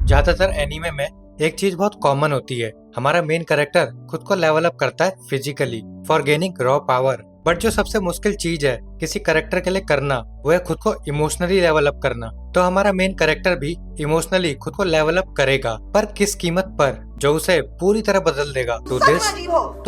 ज्यादातर एनीमे में एक चीज बहुत कॉमन होती है, हमारा मेन कैरेक्टर खुद को लेवल अप करता है physically for gaining raw power. But जो सबसे मुश्किल चीज है किसी कैरेक्टर के लिए करना, वो है खुद को इमोशनली लेवल अप करना। तो हमारा मेन कैरेक्टर भी इमोशनली खुद को लेवल अप करेगा, पर किस कीमत पर, जो उसे पूरी तरह बदल देगा। टू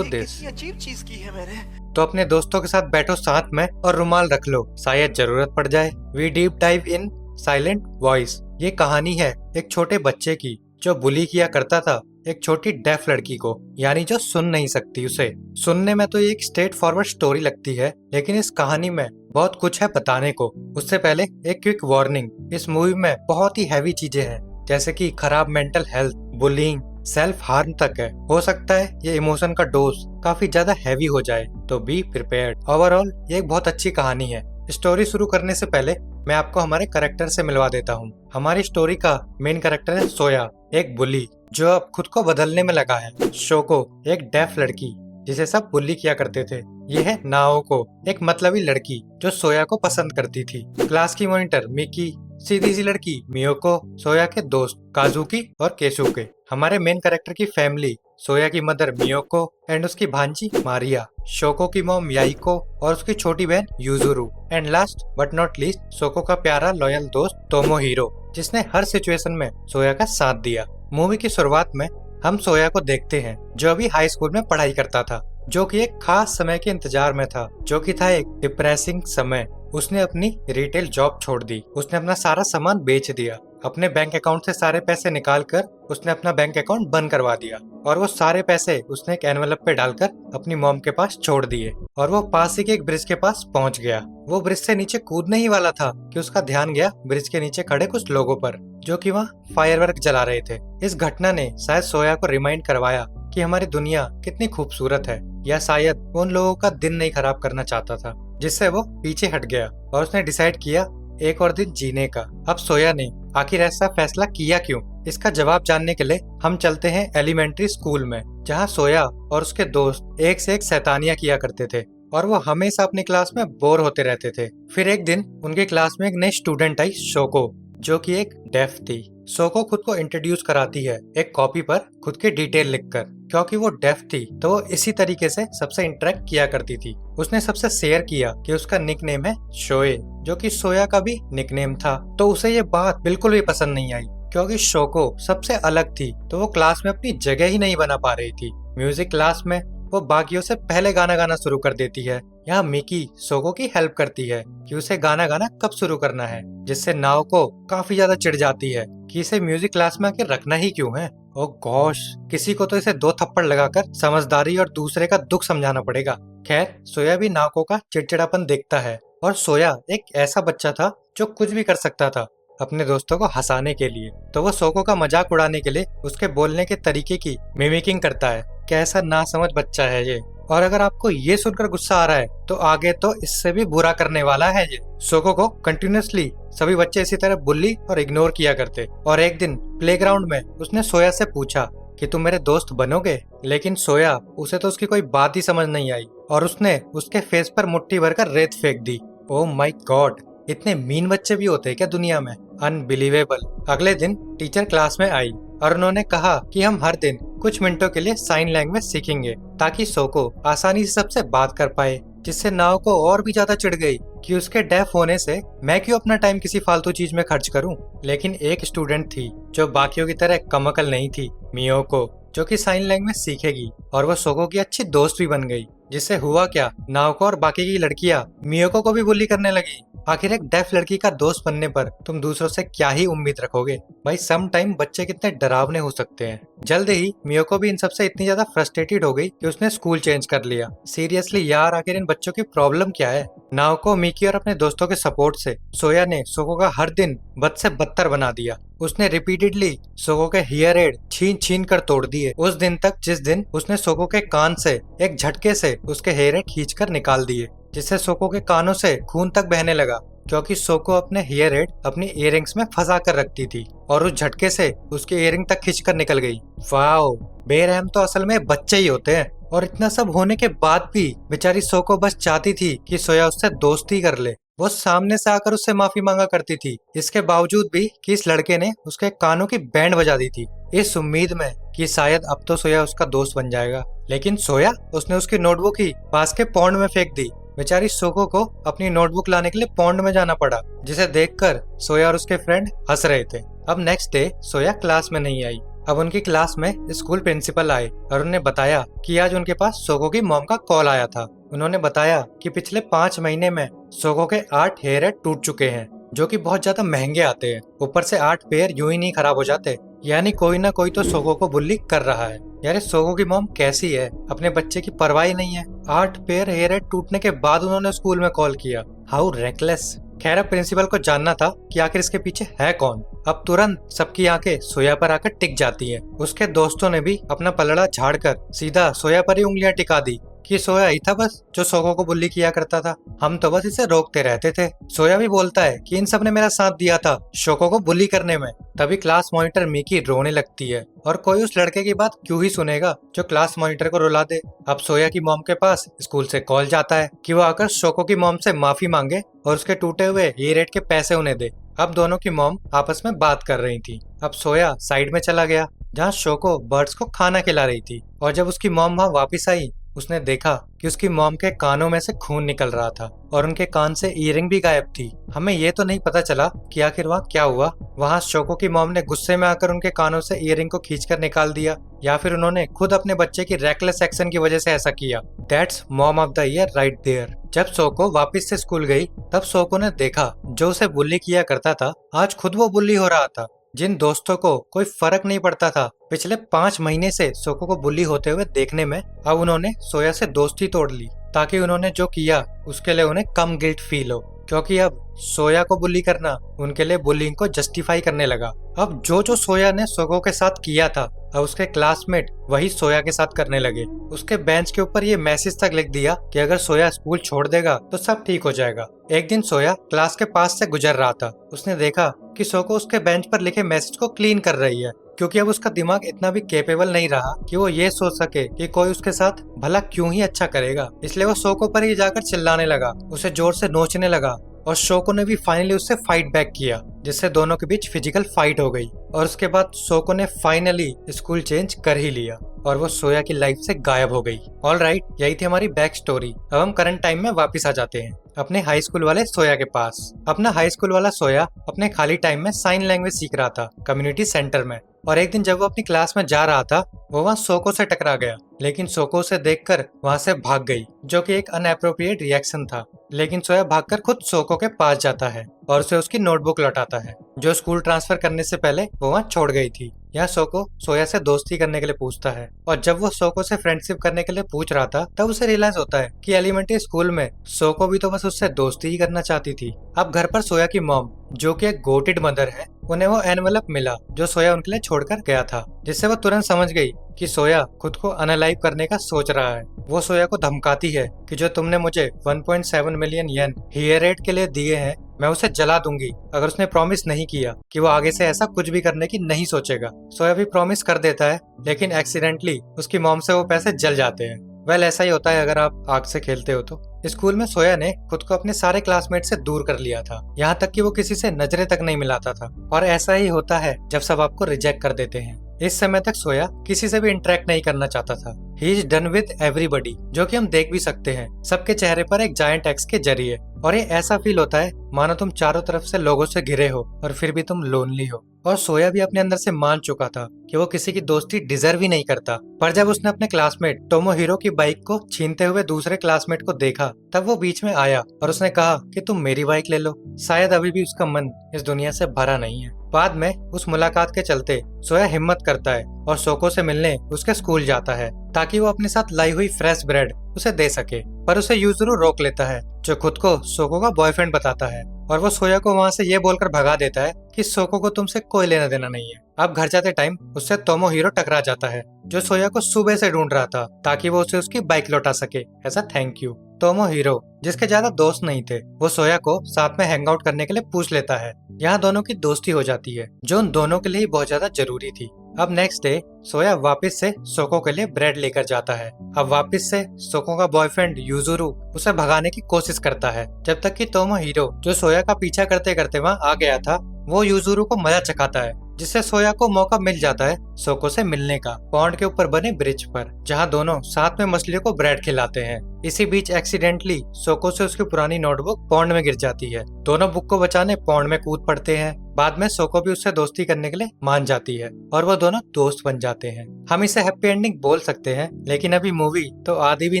दिस अजीब चीज की है मैंने। तो अपने दोस्तों के साथ बैठो साथ में और रुमाल रख लो, शायद जरूरत पड़ जाए। We deep dive in silent voice. ये कहानी है एक छोटे बच्चे की जो बुली किया करता था एक छोटी डेफ लड़की को, यानी जो सुन नहीं सकती उसे। सुनने में तो ये एक स्ट्रेट फॉरवर्ड स्टोरी लगती है, लेकिन इस कहानी में बहुत कुछ है बताने को। उससे पहले एक क्विक वार्निंग, इस मूवी में बहुत ही हैवी चीजें हैं, जैसे कि खराब mental health, bullying, self harm तक है। हो सकता है ये इमोशन का डोज काफी ज्यादा हैवी हो जाए, तो बी प्रिपेयर्ड। ओवरऑल ये एक बहुत अच्छी कहानी है। स्टोरी शुरू करने से पहले मैं आपको हमारे कैरेक्टर से मिलवा देता हूँ। हमारी स्टोरी का मेन कैरेक्टर है सोया, एक बुली जो अब खुद को बदलने में लगा है। शोको, एक डेफ लड़की जिसे सब बुली किया करते थे। ये है नाओको, एक मतलबी लड़की जो सोया को पसंद करती थी। क्लास की मॉनिटर मिकी, सीधी सी लड़की मियोको, सोया के दोस्त काजुकी और केसुके। हमारे मेन कैरेक्टर की फैमिली, सोया की मदर मियोको एंड उसकी भांजी मारिया, शोको की मॉम याइको और उसकी छोटी बहन Yuzuru, and last but not least Soko का प्यारा लॉयल दोस्त तोमोहीरो, जिसने हर सिचुएशन में सोया का साथ दिया। मूवी की शुरुआत में हम सोया को देखते हैं जो अभी हाई स्कूल में पढ़ाई करता था, जो कि एक खास समय के इंतजार में था, जो कि था एक डिप्रेसिंग समय। उसने अपनी रिटेल जॉब छोड़ दी, उसने अपना सारा सामान बेच दिया, अपने बैंक अकाउंट से सारे पैसे निकालकर उसने अपना बैंक अकाउंट बंद करवा दिया, और वो सारे पैसे उसने एक एनवेलप पे डालकर अपनी मॉम के पास छोड़ दिए, और वो पास ही के एक ब्रिज के पास पहुंच गया। वो ब्रिज से नीचे कूदने ही वाला था कि उसका ध्यान गया ब्रिज के नीचे खड़े कुछ लोगों पर, जो कि वहाँ फायरवर्क जला रहे थे। इस घटना ने शायद सोया को रिमाइंड करवाया कि हमारी दुनिया कितनी खूबसूरत है, या शायद वो उन लोगों का दिन नहीं खराब करना चाहता था, जिससे वो पीछे हट गया और उसने डिसाइड किया एक और दिन जीने का। अब सोया ने आखिर ऐसा फैसला किया क्यों, इसका जवाब जानने के लिए हम चलते हैं एलिमेंट्री स्कूल में, जहाँ सोया और उसके दोस्त एक से एक शैतानियां किया करते थे और वो हमेशा अपनी क्लास में बोर होते रहते थे। फिर एक दिन उनके क्लास में एक नई स्टूडेंट आई, शोको, जो कि एक डेफ थी। शोको खुद को इंट्रोड्यूस कराती है एक कॉपी पर खुद की डिटेल लिखकर। क्योंकि वो डेफ थी तो वो इसी तरीके से सबसे इंटरेक्ट किया करती थी। उसने सबसे शेयर किया कि उसका निकनेम है शोए, जो कि सोया का भी निकनेम था। तो उसे ये बात बिल्कुल भी पसंद नहीं आई, क्योंकि शोको सबसे अलग थी, तो वो क्लास में अपनी जगह ही नहीं बना पा रही थी। म्यूजिक क्लास में वो बाकियों से पहले गाना गाना शुरू कर देती है। यहाँ मिकी सोको की हेल्प करती है कि उसे गाना गाना कब शुरू करना है, जिससे नाओ को काफी ज्यादा चिढ़ जाती है कि इसे म्यूजिक क्लास में आके रखना ही क्यों है। ओ गॉश, किसी को तो इसे 2 थप्पड़ लगाकर समझदारी और दूसरे का दुख समझाना पड़ेगा। खैर, सोया भी नाओको का चिड़चिड़ापन देखता है, और सोया एक ऐसा बच्चा था जो कुछ भी कर सकता था अपने दोस्तों को हंसाने के लिए। तो वो सोको का मजाक उड़ाने के लिए उसके बोलने के तरीके की मिमिकिंग करता है। कैसा नासमझ बच्चा है ये। और अगर आपको ये सुनकर गुस्सा आ रहा है तो आगे तो इससे भी बुरा करने वाला है ये। सोको को कंटिन्यूअसली सभी बच्चे इसी तरह बुल्ली और इग्नोर किया करते, और एक दिन प्लेग्राउंड में उसने सोया से पूछा कि तुम मेरे दोस्त बनोगे, लेकिन सोया, उसे तो उसकी कोई बात ही समझ नहीं आई और उसने उसके फेस पर मुट्ठी भरकर रेत फेंक दी। ओह माय गॉड, इतने मीन बच्चे भी होते हैं क्या दुनिया में? अनबिलीवेबल। अगले दिन टीचर क्लास में आई और उन्होंने कहा कि हम हर दिन कुछ मिनटों के लिए साइन लैंग्वेज सीखेंगे ताकि सोको आसानी से सबसे बात कर पाए, जिससे नाओ को और भी ज्यादा चिढ़ गई कि उसके डेफ होने से मैं क्यों अपना टाइम किसी फालतू चीज में खर्च करूं। लेकिन एक स्टूडेंट थी जो बाकियों की तरह कमअकल नहीं थी, मियोको, जो कि साइन लैंग्वेज सीखेगी, और वो सोको की अच्छी दोस्त भी बन गई। जिससे हुआ क्या, नाओको और बाकी की लड़कियां मियोको को भी बुली करने लगी। आखिर एक डेफ लड़की का दोस्त बनने पर तुम दूसरों से क्या ही उम्मीद रखोगे भाई। सम टाइम बच्चे कितने डरावने हो सकते हैं। जल्द ही मियोको भी इन सबसे इतनी ज्यादा फ्रस्ट्रेटेड हो गई कि उसने स्कूल चेंज कर लिया। सीरियसली यार, आखिर इन बच्चों की प्रॉब्लम क्या है? नाओको, मिकी और अपने दोस्तों के सपोर्ट से सोया ने सोको का हर दिन बद से बदतर बना दिया। उसने रिपीटेडली सोको के हियर एड छीन छीन कर तोड़ दिए, उस दिन तक जिस दिन उसने सोको के कान से एक झटके से उसके हेयर एड खींच कर निकाल दिए, जिससे सोको के कानों से खून तक बहने लगा। क्योंकि सोको अपने हेयर एड अपनी इयररिंग्स में फंसा कर रखती थी और उस झटके से उसकी इयररिंग तक खींचकर निकल गई। वाओ, बेरहम तो असल में बच्चे ही होते हैं। और इतना सब होने के बाद भी बेचारी सोको बस चाहती थी कि सोया उससे दोस्ती कर ले, वो सामने से आकर उससे माफी मांगा करती थी, इसके बावजूद भी कि इस लड़के ने उसके कानों की बैंड बजा दी थी, इस उम्मीद में कि शायद अब तो सोया उसका दोस्त बन जाएगा। लेकिन सोया, उसने उसकी नोटबुक ही पास के पॉन्ड में फेंक दी। बेचारी सोको को अपनी नोटबुक लाने के लिए पॉन्ड में जाना पड़ा, जिसे देखकर सोया और उसके फ्रेंड हंस रहे थे। अब नेक्स्ट डे सोया क्लास में नहीं आई। अब उनकी क्लास में स्कूल प्रिंसिपल आए और उन्हें बताया कि आज उनके पास सोको की मॉम का कॉल आया था। उन्होंने बताया कि पिछले 5 महीने में सोको के 8 हेयर हेड टूट चुके हैं, जो कि बहुत ज्यादा महंगे आते हैं। ऊपर से 8 पेयर यूं ही नहीं खराब हो जाते, यानी कोई ना कोई तो सोको को बुल्ली कर रहा है। यार सोको की मॉम कैसी है, अपने बच्चे की परवाह ही नहीं है। 8 पेयर हेयर हेड टूटने के बाद उन्होंने स्कूल में कॉल किया। How reckless. खैर अब प्रिंसिपल को जानना था कि आखिर इसके पीछे है कौन। अब तुरंत सबकी आंखें सोया पर आकर टिक जाती हैं। उसके दोस्तों ने भी अपना पलड़ा झाड़कर सीधा सोया पर ही उंगलियां टिका दी कि सोया ही था बस जो सोको को बुल्ली किया करता था, हम तो बस इसे रोकते रहते थे। सोया भी बोलता है कि इन सब ने मेरा साथ दिया था सोको को बुल्ली करने में। तभी क्लास मॉनिटर मिकी रोने लगती है, और कोई उस लड़के की बात क्यों ही सुनेगा जो क्लास मॉनिटर को रुला दे। अब सोया की मॉम के पास स्कूल से कॉल जाता है कि वो आकर सोको की मॉम से माफी मांगे और उसके टूटे हुए ईयर रेट के पैसे उन्हें दे। अब दोनों की मॉम आपस में बात कर रही थी। अब सोया साइड में चला गया जहाँ शोको बर्ड्स को खाना खिला रही थी, और जब उसकी मॉम वहाँ वापस आई उसने देखा कि उसकी मॉम के कानों में से खून निकल रहा था और उनके कान से ईयरिंग भी गायब थी। हमें ये तो नहीं पता चला कि आखिर वहाँ क्या हुआ। वहाँ शोको की मॉम ने गुस्से में आकर उनके कानों से ईयरिंग को खींचकर निकाल दिया, या फिर उन्होंने खुद अपने बच्चे की रेकलेस एक्शन की वजह से ऐसा किया। That's mom of the year right there. जब सोको वापस से स्कूल गई तब सोको ने देखा जो उसे बुल्ली किया करता था आज खुद वो बुल्ली हो रहा था। जिन दोस्तों को कोई फर्क नहीं पड़ता था पिछले 5 महीने से सोको को बुल्ली होते हुए देखने में, अब उन्होंने सोया से दोस्ती तोड़ ली ताकि उन्होंने जो किया उसके लिए उन्हें कम गिल्ट फील हो, क्योंकि अब सोया को बुली करना उनके लिए बुलिंग को जस्टिफाई करने लगा। अब जो सोया ने सोको के साथ किया था अब उसके क्लासमेट वही सोया के साथ करने लगे। उसके बेंच के ऊपर ये मैसेज तक लिख दिया कि अगर सोया स्कूल छोड़ देगा तो सब ठीक हो जाएगा। एक दिन सोया क्लास के पास से गुजर रहा था। उसने देखा कि सोको उसके बेंच पर लिखे मैसेज को क्लीन कर रही है, क्योंकि अब उसका दिमाग इतना भी कैपेबल नहीं रहा कि वो ये सोच सके कि कोई उसके साथ भला क्यों ही अच्छा करेगा। इसलिए वो सोको पर ही जाकर चिल्लाने लगा, उसे जोर से नोचने लगा, और सोको ने भी फाइनली उससे फाइट बैक किया, जिससे दोनों के बीच फिजिकल फाइट हो गई। और उसके बाद सोको ने फाइनली स्कूल चेंज कर ही लिया और वो सोया की लाइफ से गायब हो गई। ऑलराइट, यही थी हमारी बैक स्टोरी। अब हम करंट टाइम में वापस आ जाते हैं अपने हाई स्कूल वाले सोया के पास। अपना हाई स्कूल वाला सोया अपने खाली टाइम में साइन लैंग्वेज सीख रहा था कम्युनिटी सेंटर में, और एक दिन जब वो अपनी क्लास में जा रहा था वो वहाँ सोको से टकरा गया, लेकिन सोको उसे देखकर वहाँ से भाग गई, जो कि एक अनएप्रोप्रिएट रिएक्शन था। लेकिन सोया भागकर खुद सोको के पास जाता है और उसे उसकी नोटबुक लौटाता है जो स्कूल ट्रांसफर करने से पहले वो वहाँ छोड़ गई थी। यहाँ सोको सोया से दोस्ती करने के लिए पूछता है, और जब वो सोको से फ्रेंडशिप करने के लिए पूछ रहा था तब उसे रियलाइज होता है कि एलिमेंट्री स्कूल में सोको भी तो बस उससे दोस्ती ही करना चाहती थी। अब घर पर सोया की मॉम, जो कि एक गोटेड मदर है, उन्हें वो एनवेलप मिला जो सोया उनके लिए छोड़कर गया था, जिससे वो तुरंत समझ गई कि सोया खुद को अनलाइव करने का सोच रहा है। वो सोया को धमकाती है कि जो तुमने मुझे 1.7 मिलियन येन हेयर रेट के लिए दिए हैं मैं उसे जला दूंगी अगर उसने प्रॉमिस नहीं किया कि वो आगे से ऐसा कुछ भी करने की नहीं सोचेगा। सोया भी प्रॉमिस कर देता है, लेकिन एक्सीडेंटली उसकी मॉम से वो पैसे जल जाते हैं। वेल, ऐसा ही होता है अगर आप आग से खेलते हो तो। स्कूल में सोया ने खुद को अपने सारे क्लासमेट से दूर कर लिया था, यहाँ तक कि वो किसी से नजरें तक नहीं मिलाता था, और ऐसा ही होता है जब सब आपको रिजेक्ट कर देते हैं। इस समय तक सोया किसी से भी इंटरेक्ट नहीं करना चाहता था। He is done with everybody, जो कि हम देख भी सकते हैं सबके चेहरे पर एक जायंट एक्स के जरिए, और ये ऐसा फील होता है मानो तुम चारों तरफ से लोगों से घिरे हो और फिर भी तुम लोनली हो। और सोया भी अपने अंदर से मान चुका था कि वो किसी की दोस्ती डिजर्व ही नहीं करता। पर जब उसने अपने क्लासमेट टोमोहिरो की बाइक को छीनते हुए दूसरे क्लासमेट को देखा तब वो बीच में आया और उसने कहा कि तुम मेरी बाइक ले लो। शायद अभी भी उसका मन इस दुनिया से भरा नहीं है। बाद में उस मुलाकात के चलते सोया हिम्मत करता है और सोको से मिलने उसके स्कूल जाता है ताकि वो अपने साथ लाई हुई फ्रेश ब्रेड उसे दे सके, पर उसे यूजुरू रोक लेता है जो खुद को सोको का बॉयफ्रेंड बताता है, और वो सोया को वहाँ से ये बोलकर भगा देता है कि सोको को तुमसे कोई लेना देना नहीं है। अब घर जाते टाइम उससे टोमोहिरो टकरा जाता है जो सोया को सुबह से ढूंढ रहा था ताकि वो उसे उसकी बाइक लौटा सके एज अ थैंक यू। टोमोहिरो, जिसके ज्यादा दोस्त नहीं थे, वो सोया को साथ में हैंग आउट करने के लिए पूछ लेता है। यहाँ दोनों की दोस्ती हो जाती है जो उन दोनों के लिए बहुत ज्यादा जरूरी थी। अब नेक्स्ट डे सोया वापस से सोको के लिए ब्रेड लेकर जाता है। अब वापस से सोको का बॉयफ्रेंड यूजुरू उसे भगाने की कोशिश करता है, जब तक कि तोमोहिरो जो सोया का पीछा करते करते वहाँ आ गया था वो यूजुरू को मजा चखाता है, जिससे सोया को मौका मिल जाता है सोको से मिलने का पॉन्ड के ऊपर बने ब्रिज पर, जहाँ दोनों साथ में मछलियों को ब्रेड खिलाते हैं। इसी बीच एक्सीडेंटली सोको से उसकी पुरानी नोटबुक पॉन्ड में गिर जाती है। दोनों बुक को बचाने पॉन्ड में कूद पड़ते हैं। बाद में सोको भी उससे दोस्ती करने के लिए मान जाती है और वो दोनों दोस्त बन जाते हैं। हम इसे हैप्पी एंडिंग बोल सकते हैं, लेकिन अभी मूवी तो आधी भी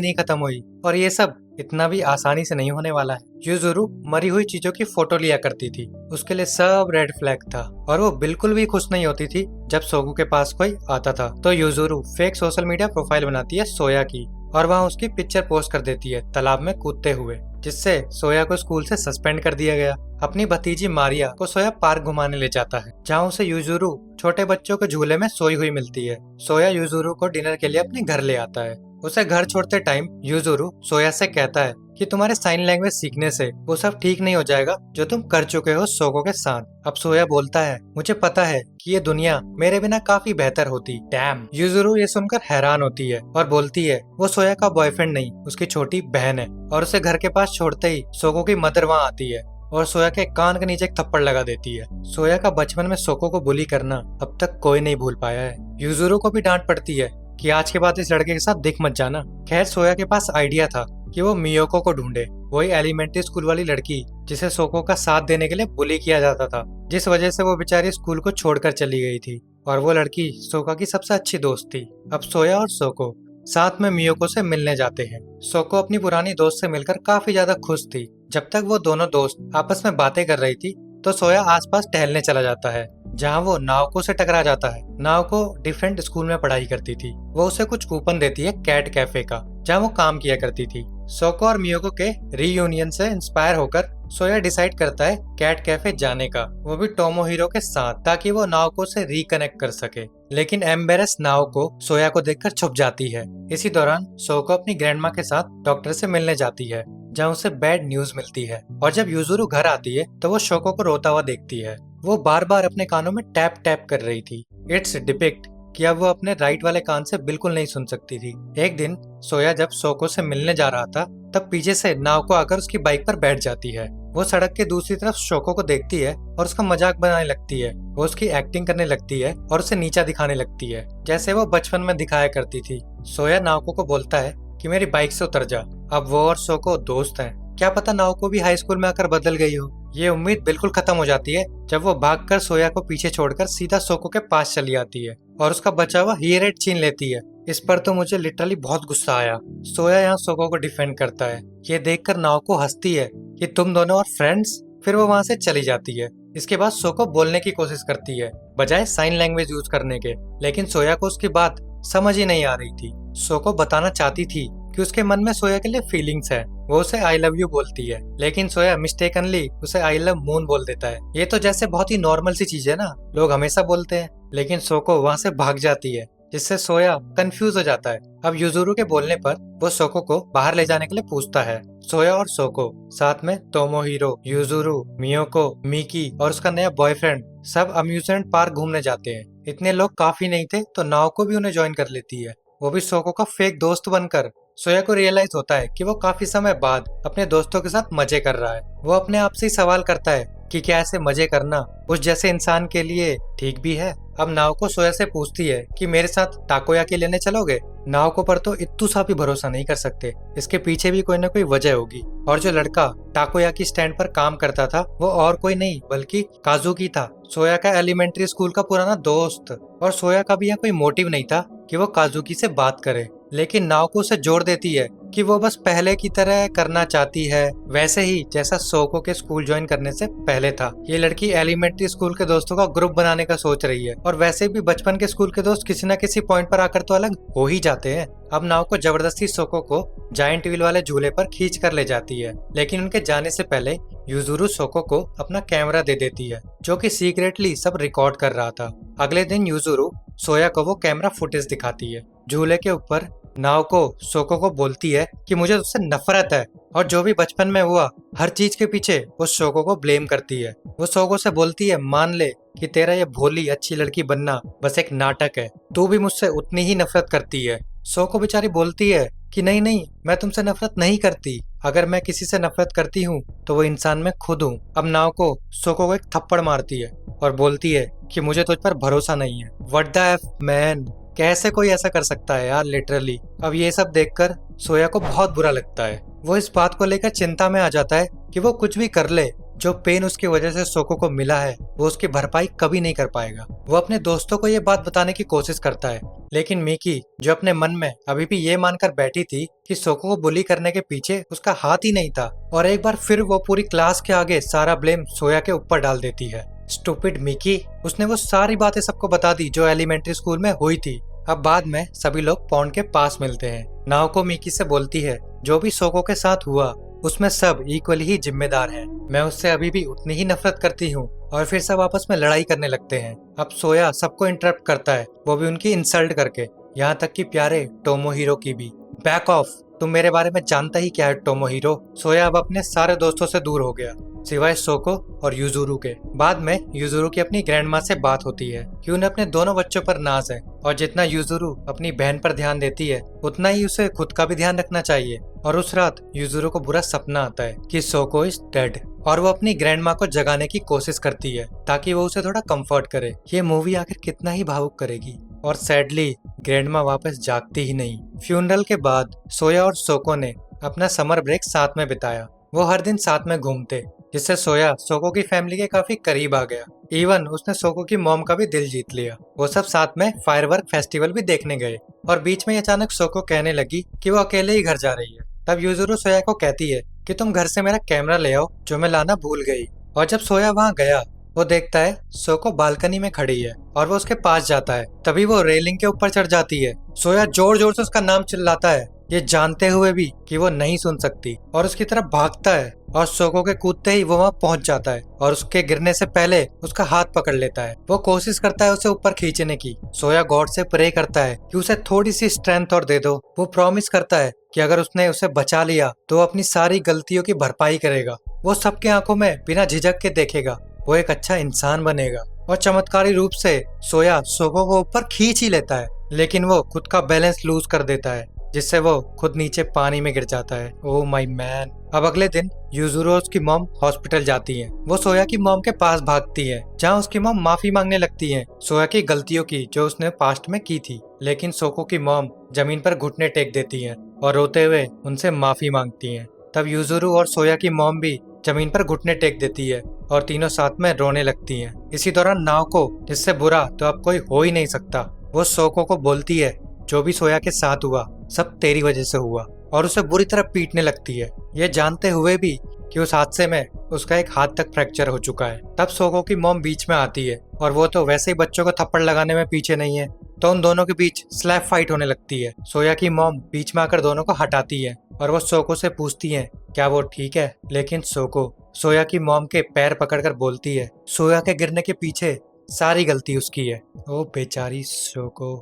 नहीं खत्म हुई और ये सब इतना भी आसानी से नहीं होने वाला है। यूजुरू मरी हुई चीजों की फोटो लिया करती थी, उसके लिए सब रेड फ्लैग था और वो बिल्कुल भी खुश नहीं होती थी जब सोको के पास कोई आता था। तो यूजुरू फेक सोशल मीडिया प्रोफाइल बनाती है सोया की और वहाँ उसकी पिक्चर पोस्ट कर देती है तालाब में कूदते हुए, जिससे सोया को स्कूल से सस्पेंड कर दिया गया। अपनी भतीजी मारिया को सोया पार्क घुमाने ले जाता है, जहाँ उसे यूजुरू छोटे बच्चों के झूले में सोई हुई मिलती है। सोया यूजुरू को डिनर के लिए अपने घर ले आता है। उसे घर छोड़ते टाइम यूजुरू सोया से कहता है कि तुम्हारे साइन लैंग्वेज सीखने से वो सब ठीक नहीं हो जाएगा जो तुम कर चुके हो सोको के साथ। अब सोया बोलता है, मुझे पता है कि ये दुनिया मेरे बिना काफी बेहतर होती। डैम। यूजुरू ये सुनकर हैरान होती है और बोलती है वो सोया का बॉयफ्रेंड नहीं, उसकी छोटी बहन है। और उसे घर के पास छोड़ते ही सोको की मदर वहाँ आती है और सोया के कान के नीचे एक थप्पड़ लगा देती है। सोया का बचपन में सोको को बुली करना अब तक कोई नहीं भूल पाया है। यूजुरू को भी डांट पड़ती है कि आज के बाद इस लड़के के साथ दिख मत जाना। खैर सोया के पास आइडिया था कि वो मियोको को ढूंढे, वही एलिमेंट्री स्कूल वाली लड़की जिसे सोको का साथ देने के लिए बुली किया जाता था, जिस वजह से वो बेचारी स्कूल को छोड़कर चली गई थी। और वो लड़की सोका की सबसे अच्छी दोस्त थी। अब सोया और सोको साथ में मियोको से मिलने जाते हैं। सोको अपनी पुरानी दोस्त से मिलकर काफी ज्यादा खुश थी। जब तक वो दोनों दोस्त आपस में बातें कर रही थी तो सोया आसपास टहलने चला जाता है, जहाँ वो नाओको से टकरा जाता है। नाओको डिफरेंट स्कूल में पढ़ाई करती थी। वो उसे कुछ कूपन देती है कैट कैफे का, जहाँ वो काम किया करती थी। सोको और मियोको के रीयूनियन से इंस्पायर होकर सोया डिसाइड करता है कैट कैफे जाने का, वो भी टोमोहिरो के साथ, ताकि वो नाओको से रिकनेक्ट कर सके। लेकिन एम्बेरस नाओको सोया को देखकर छुप जाती है। इसी दौरान सोको अपनी ग्रैंडमा के साथ डॉक्टर से मिलने जाती है, जहाँ उसे बैड न्यूज मिलती है। और जब यूजुरू घर आती है तो वो सोको को रोता हुआ देखती है। वो बार बार अपने कानों में टैप टैप कर रही थी। इट्स डिपिक्ट कि अब वो अपने राइट वाले कान से बिल्कुल नहीं सुन सकती थी। एक दिन सोया जब सोको से मिलने जा रहा था तब पीछे से नाओको आकर उसकी बाइक पर बैठ जाती है। वो सड़क के दूसरी तरफ सोको को देखती है और उसका मजाक बनाने लगती है। वो उसकी एक्टिंग करने लगती है और उसे नीचा दिखाने लगती है, जैसे वो बचपन में दिखाया करती थी। सोया नाओको को बोलता है कि मेरी बाइक से उतर जा। अब वो और सोको दोस्त हैं। क्या पता नाओको भी हाई स्कूल में आकर बदल गई हो। ये उम्मीद बिल्कुल खत्म हो जाती है जब वो भागकर सोया को पीछे छोड़कर सीधा सोको के पास चली आती है और उसका बचा हुआ हीरेट छीन लेती है। इस पर तो मुझे लिटरली बहुत गुस्सा आया। सोया यहाँ सोको को डिफेंड करता है। ये देखकर नाओको हंसती है कि तुम दोनों और फ्रेंड्स। फिर वो वहाँ से चली जाती है। इसके बाद सोको बोलने की कोशिश करती है बजाय साइन लैंग्वेज यूज करने के, लेकिन सोया को उसकी बात समझ ही नहीं आ रही थी। सोको बताना चाहती थी कि उसके मन में सोया के लिए फीलिंग्स है। वो उसे आई लव यू बोलती है, लेकिन सोया मिस्टेकनली उसे आई लव मून बोल देता है। ये तो जैसे बहुत ही नॉर्मल सी चीज है ना, लोग हमेशा बोलते हैं। लेकिन सोको वहाँ से भाग जाती है, जिससे सोया कंफ्यूज हो जाता है। अब यूजुरू के बोलने पर वो सोको को बाहर ले जाने के लिए पूछता है। सोया और सोको साथ में तोमोहिरो, यूजुरू, मियोको, मिकी और उसका नया बॉयफ्रेंड सब अम्यूजमेंट पार्क घूमने जाते हैं। इतने लोग काफी नहीं थे तो नाओको भी उन्हें ज्वाइन कर लेती है, वो भी सोको का फेक दोस्त बनकर। सोया को रियलाइज होता है कि वो काफी समय बाद अपने दोस्तों के साथ मजे कर रहा है। वो अपने आप से ही सवाल करता है कि क्या ऐसे मजे करना उस जैसे इंसान के लिए ठीक भी है। अब नाओको सोया से पूछती है कि मेरे साथ टाकोयाकी लेने चलोगे। नाओको पर तो इत्तू सा भी भरोसा नहीं कर सकते, इसके पीछे भी कोई ना कोई वजह होगी। और जो लड़का टाकोयाकी स्टैंड पर काम करता था वो और कोई नहीं बल्कि काजुकी था, सोया का एलिमेंट्री स्कूल का पुराना दोस्त। और सोया का भी यहाँ कोई मोटिव नहीं था कि वो काजुकी से बात करे, लेकिन नाओको उसे जोड़ देती है कि वो बस पहले की तरह करना चाहती है, वैसे ही जैसा सोको के स्कूल ज्वाइन करने से पहले था। ये लड़की एलिमेंट्री स्कूल के दोस्तों का ग्रुप बनाने का सोच रही है, और वैसे भी बचपन के स्कूल के दोस्त किसी न किसी पॉइंट पर आकर तो अलग हो ही जाते हैं। अब नाओको जबरदस्ती सोको को जायंट व्हील वाले झूले पर खींच कर ले जाती है, लेकिन उनके जाने से पहले यूजुरू सोको को अपना कैमरा दे देती है, जो कि सीक्रेटली सब रिकॉर्ड कर रहा था। अगले दिन यूजुरू सोया को वो कैमरा फुटेज दिखाती है। झूले के ऊपर नाओ को सोको को बोलती है कि मुझे उससे नफरत है और जो भी बचपन में हुआ हर चीज के पीछे वो सोको को ब्लेम करती है। वो सोको से बोलती है मान ले कि तेरा ये भोली अच्छी लड़की बनना बस एक नाटक है, तू भी मुझसे उतनी ही नफरत करती है। सोको बेचारी बोलती है कि नहीं नहीं, मैं तुमसे नफरत नहीं करती, अगर मैं किसी से नफरत करती हूँ तो वो इंसान मैं खुद हूँ। अब नाओ को सोको को एक थप्पड़ मारती है और बोलती है कि मुझे तुझ पर भरोसा नहीं है। व्हाट द एफ मैन, कैसे कोई ऐसा कर सकता है यार, लिटरली। अब ये सब देखकर सोया को बहुत बुरा लगता है। वो इस बात को लेकर चिंता में आ जाता है कि वो कुछ भी कर ले, जो पेन उसकी वजह से सोको को मिला है वो उसकी भरपाई कभी नहीं कर पाएगा। वो अपने दोस्तों को ये बात बताने की कोशिश करता है, लेकिन मिकी जो अपने मन में अभी भी ये मानकर बैठी थी कि सोको को बुली करने के पीछे उसका हाथ ही नहीं था, और एक बार फिर वो पूरी क्लास के आगे सारा ब्लेम सोया के ऊपर डाल देती है। स्टूपिड मिकी, उसने वो सारी बातें सबको बता दी जो एलिमेंट्री स्कूल में हुई थी। अब बाद में सभी लोग पॉन्ड के पास मिलते हैं। नाओको मिकी से बोलती है जो भी सोको के साथ हुआ उसमें सब इक्वली ही जिम्मेदार हैं। मैं उससे अभी भी उतनी ही नफरत करती हूँ। और फिर सब आपस में लड़ाई करने लगते हैं। अब सोया सबको इंटरप्ट करता है, वो भी उनकी इंसल्ट करके, यहाँ तक कि प्यारे टोमोहीरो की भी। बैक ऑफ, तुम मेरे बारे में जानता ही क्या है टोमोहीरो। सोया अब अपने सारे दोस्तों से दूर हो गया सिवाय सोको और युजुरु के। बाद में युजुरु की अपनी ग्रैंड माँ से बात होती है कि उन्हें अपने दोनों बच्चों पर नाज है और जितना युजुरु अपनी बहन पर ध्यान देती है उतना ही उसे खुद का भी ध्यान रखना चाहिए। और उस रात युजुरु को बुरा सपना आता है कि सोको इज डेड और वो अपनी ग्रैंड माँ को जगाने की कोशिश करती है ताकि वो उसे थोड़ा कंफर्ट करे। ये मूवी आखिर कितना ही भावुक करेगी। और सैडली ग्रैंड माँ वापस जागती ही नहीं। फ्यूनरल के बाद सोया और सोको ने अपना समर ब्रेक साथ में बिताया। वो हर दिन साथ में घूमते, जिससे सोया सोको की फैमिली के काफी करीब आ गया। इवन उसने सोको की मॉम का भी दिल जीत लिया। वो सब साथ में फायरवर्क फेस्टिवल भी देखने गए और बीच में अचानक सोको कहने लगी कि वो अकेले ही घर जा रही है। तब युजुरु सोया को कहती है कि तुम घर से मेरा कैमरा ले आओ जो मैं लाना भूल गई। और जब सोया वहाँ गया वो देखता है सोको बालकनी में खड़ी है और वो उसके पास जाता है। तभी वो रेलिंग के ऊपर चढ़ जाती है। सोया जोर जोर से उसका नाम चिल्लाता है, ये जानते हुए भी कि वो नहीं सुन सकती, और उसकी तरफ भागता है और सोको के कूदते ही वो वहाँ पहुंच जाता है और उसके गिरने से पहले उसका हाथ पकड़ लेता है। वो कोशिश करता है उसे ऊपर खींचने की। सोया गॉड से प्रे करता है कि उसे थोड़ी सी स्ट्रेंथ और दे दो। वो प्रॉमिस करता है कि अगर उसने उसे बचा लिया तो वो अपनी सारी गलतियों की भरपाई करेगा। वो सबके आंखों में बिना झिझक के देखेगा, वो एक अच्छा इंसान बनेगा। और चमत्कारी रूप से सोया सोको को ऊपर खींच ही लेता है, लेकिन वो खुद का बैलेंस लूज कर देता है जिससे वो खुद नीचे पानी में गिर जाता है। Oh my man. अब अगले दिन युजुरु और उसकी मॉम हॉस्पिटल जाती हैं। वो सोया की मॉम के पास भागती है जहाँ उसकी मॉम माफी मांगने लगती है सोया की गलतियों की जो उसने पास्ट में की थी। लेकिन सोको की मॉम जमीन पर घुटने टेक देती है और रोते हुए उनसे माफी मांगती है। तब युजुरु और सोया की मॉम भी जमीन पर घुटने टेक देती है और तीनों साथ में रोने लगती हैं। इसी दौरान नाओको, जिससे बुरा तो अब कोई हो ही नहीं सकता, वो सोको को बोलती है जो भी सोया के साथ हुआ सब तेरी वजह से हुआ, और उसे बुरी तरह पीटने लगती है, ये जानते हुए भी कि उस हादसे में उसका एक हाथ तक फ्रैक्चर हो चुका है। तब सोको की मॉम बीच में आती है और वो तो वैसे ही बच्चों को थप्पड़ लगाने में पीछे नहीं है, तो उन दोनों के बीच स्लैप फाइट होने लगती है। सोया की मॉम बीच में आकर दोनों को हटाती है और वो सोको से पूछती है क्या वो ठीक है, लेकिन सोको सोया की मॉम के पैर पकड़कर बोलती है सोया के गिरने के पीछे सारी गलती उसकी है। ओ बेचारी सोको।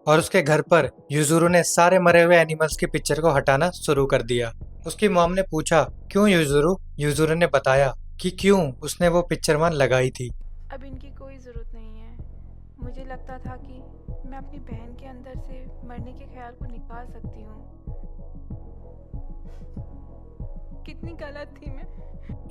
और उसके घर पर युजुरु ने सारे मरे हुए एनिमल्स की पिक्चर को हटाना शुरू कर दिया। उसकी मॉम ने पूछा क्यों युजुरु? युजुरु ने बताया कि क्यों उसने वो पिक्चर वहां लगाई थी। अब इनकी कोई ज़रूरत नहीं है। मुझे लगता था कि मैं अपनी बहन के अंदर से मरने के ख्याल को निकाल सकती हूँ। कितनी गलत थी मैं।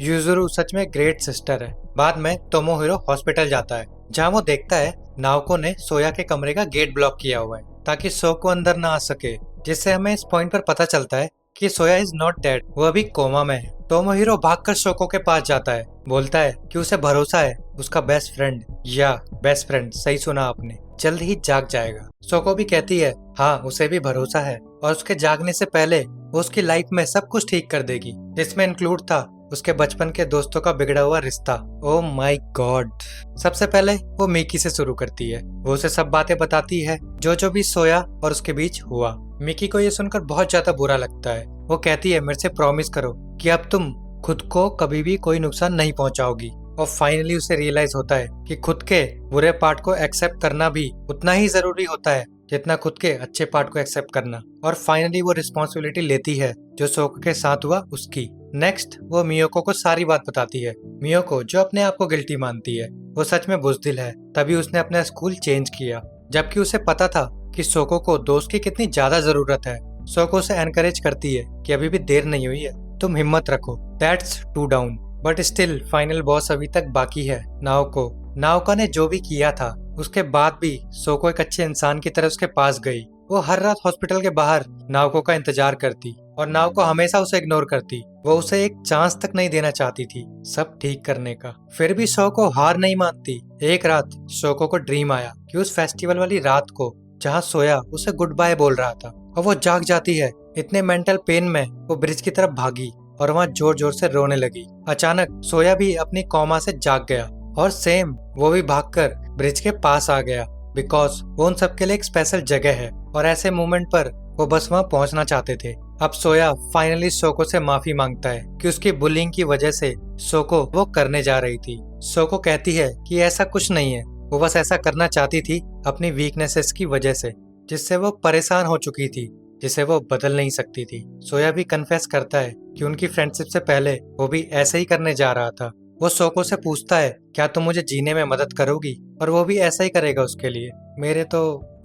युजुरु सच में ग्रेट सिस्टर है। बाद में टोमोहिरो हॉस्पिटल जाता है जहाँ वो देखता है नाओको ने सोया के कमरे का गेट ब्लॉक किया हुआ है ताकि सोको अंदर ना आ सके, जिससे हमें इस पॉइंट पर पता चलता है कि सोया इज नॉट डेड, वो अभी कोमा में है। टोमोहिरो भागकर सोको के पास जाता है, बोलता है कि उसे भरोसा है उसका बेस्ट फ्रेंड, या बेस्ट फ्रेंड सही सुना आपने, जल्द ही जाग जाएगा। सोको भी कहती है हाँ उसे भी भरोसा है और उसके जागने से पहले वो उसकी लाइफ में सब कुछ ठीक कर देगी, जिसमें इंक्लूड था उसके बचपन के दोस्तों का बिगड़ा हुआ रिश्ता। Oh my God. सबसे पहले वो मिकी से शुरू करती है। वो उसे सब बातें बताती है जो भी सोया और उसके बीच हुआ। मिकी को ये सुनकर बहुत ज्यादा बुरा लगता है। वो कहती है मेरे से प्रॉमिस करो कि अब तुम खुद को कभी भी कोई नुकसान नहीं पहुंचाओगी। और फाइनली उसे रियलाइज होता है कि खुद के बुरे पार्ट को एक्सेप्ट करना भी उतना ही जरूरी होता है जितना खुद के अच्छे पार्ट को एक्सेप्ट करना। और फाइनली वो रिस्पॉन्सिबिलिटी लेती है जो सोको के साथ हुआ उसकी। नेक्स्ट वो मियोको को सारी बात बताती है। मियोको जो अपने आप को गिल्टी मानती है, वो सच में बुज़दिल है, तभी उसने अपना स्कूल चेंज किया, जबकि उसे पता था कि सोको को दोस्त की कितनी ज्यादा जरूरत है। सोको उसे एनकरेज करती है कि अभी भी देर नहीं हुई है, तुम हिम्मत रखो, that's two down. But still final boss अभी तक बाकी है, नाओको। नाओका ने जो भी किया था उसके बाद भी सोको एक अच्छे इंसान की तरह उसके पास गई। वो हर रात हॉस्पिटल के बाहर नाओको का इंतजार करती और नाओको हमेशा उसे इग्नोर करती। वो उसे एक चांस तक नहीं देना चाहती थी सब ठीक करने का। फिर भी सोको हार नहीं मानती। एक रात सोको को ड्रीम आया कि उस फेस्टिवल वाली रात को जहाँ सोया उसे गुड बाय बोल रहा था, और वो जाग जाती है। इतने मेंटल पेन में वो ब्रिज की तरफ भागी और वहाँ जोर जोर से रोने लगी। अचानक सोया भी अपनी कोमा से जाग गया और सेम वो भी भागकर ब्रिज के पास आ गया, बिकॉज वो उन सबके लिए एक स्पेशल जगह है और ऐसे मोमेंट पर वो बस वहाँ पहुँचना चाहते थे। अब सोया फाइनली सोको से माफी मांगता है कि उसकी बुलिंग की वजह से सोको वो करने जा रही थी। सोको कहती है कि ऐसा कुछ नहीं है, वो बस ऐसा करना चाहती थी अपनी वीकनेसेस की वजह से, जिससे वो परेशान हो चुकी थी, जिसे वो बदल नहीं सकती थी। सोया भी कन्फेस करता है कि उनकी फ्रेंडशिप से पहले वो भी ऐसे ही करने जा रहा था। वो सोको से पूछता है, क्या तुम मुझे जीने में मदद करोगी? और वो भी ऐसा ही करेगा उसके लिए। मेरे तो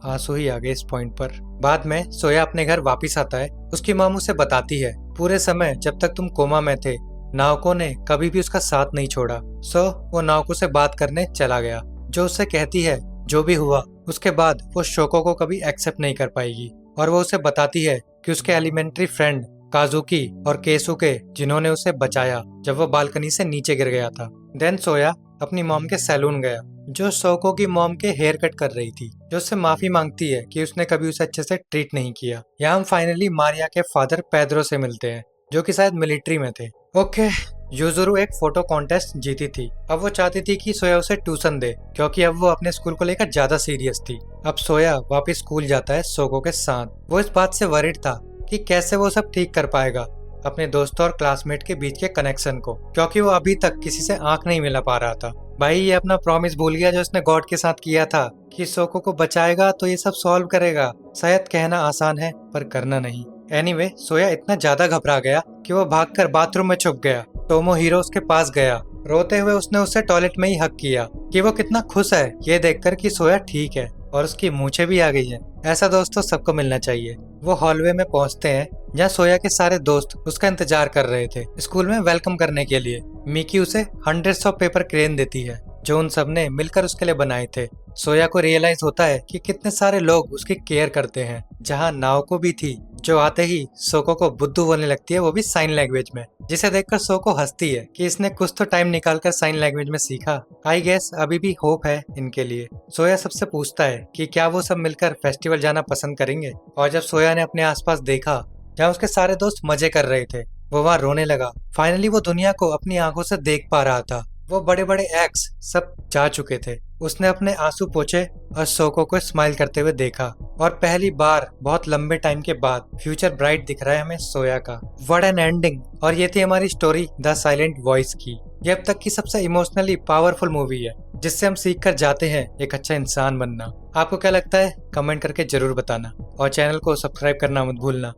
आंसू ही आ गए इस पॉइंट पर। बाद में सोया अपने घर वापस आता है। उसकी माँ उसे बताती है, पूरे समय जब तक तुम कोमा में थे नाओको ने कभी भी उसका साथ नहीं छोड़ा। सो वो नाओको से बात करने चला गया, जो उससे कहती है जो भी हुआ उसके बाद वो शोको को कभी एक्सेप्ट नहीं कर पाएगी। और वो उसे बताती है कि उसके एलिमेंट्री फ्रेंड काजुकी और केसुके जिन्होंने उसे बचाया जब वो बालकनी से नीचे गिर गया था। देन सोया अपनी मॉम के सैलून गया, जो सोको की मॉम के हेयर कट कर रही थी, जो उससे माफी मांगती है कि उसने कभी उसे अच्छे से ट्रीट नहीं किया। यहाँ हम फाइनली मारिया के फादर पेड्रो से मिलते हैं, जो कि शायद मिलिट्री में थे। ओके, युजुरु एक फोटो कॉन्टेस्ट जीती थी। अब वो चाहती थी कि सोया उसे ट्यूशन दे, क्योंकि अब वो अपने स्कूल को लेकर ज्यादा सीरियस थी। अब सोया वापस स्कूल जाता है सोको के साथ। वो इस बात से वरिड था कि कैसे वो सब ठीक कर पाएगा अपने दोस्तों और क्लासमेट के बीच के कनेक्शन को, क्योंकि वो अभी तक किसी से आंख नहीं मिला पा रहा था। भाई ये अपना प्रॉमिस भूल गया जो उसने गॉड के साथ किया था कि सोको को बचाएगा तो ये सब सॉल्व करेगा। शायद कहना आसान है पर करना नहीं। एनीवे, सोया इतना ज्यादा घबरा गया कि वो भागकर बाथरूम में छुप गया। टोमोहिरो उसके पास गया। रोते हुए उसने उससे टॉयलेट में ही हक किया कि वो कितना खुश है ये देखकर कि सोया ठीक है और उसकी मूछें भी आ गई हैं। ऐसा दोस्तों सबको मिलना चाहिए। वो हॉलवे में पहुंचते हैं जहाँ सोया के सारे दोस्त उसका इंतजार कर रहे थे स्कूल में वेलकम करने के लिए। मिकी उसे हंड्रेड्स ऑफ पेपर क्रेन देती है जो उन सब ने मिलकर उसके लिए बनाए थे। सोया को रियलाइज होता है कि कितने सारे लोग उसकी केयर करते हैं। जहाँ नाओको भी थी, जो आते ही सोको को बुद्धू बोलने लगती है, वो भी साइन लैंग्वेज में, जिसे देखकर सोको हंसती है कि इसने कुछ तो टाइम निकालकर साइन लैंग्वेज में सीखा। आई गेस अभी भी होप है इनके लिए। सोया सबसे पूछता है कि क्या वो सब मिलकर फेस्टिवल जाना पसंद करेंगे। और जब सोया ने अपने आसपास देखा जहाँ उसके सारे दोस्त मजे कर रहे थे, वो वहाँ रोने लगा। फाइनली वो दुनिया को अपनी आंखों से देख पा रहा था। वो बड़े बड़े एक्स सब जा चुके थे। उसने अपने आंसू पोंछे और सोको को स्माइल करते हुए देखा, और पहली बार बहुत लंबे टाइम के बाद फ्यूचर ब्राइट दिख रहा है हमें सोया का। What an ending. और ये थी हमारी स्टोरी द साइलेंट वॉइस की। ये अब तक की सबसे इमोशनली पावरफुल मूवी है, जिससे हम सीख कर जाते हैं एक अच्छा इंसान बनना। आपको क्या लगता है कमेंट करके जरूर बताना, और चैनल को सब्सक्राइब करना मत भूलना।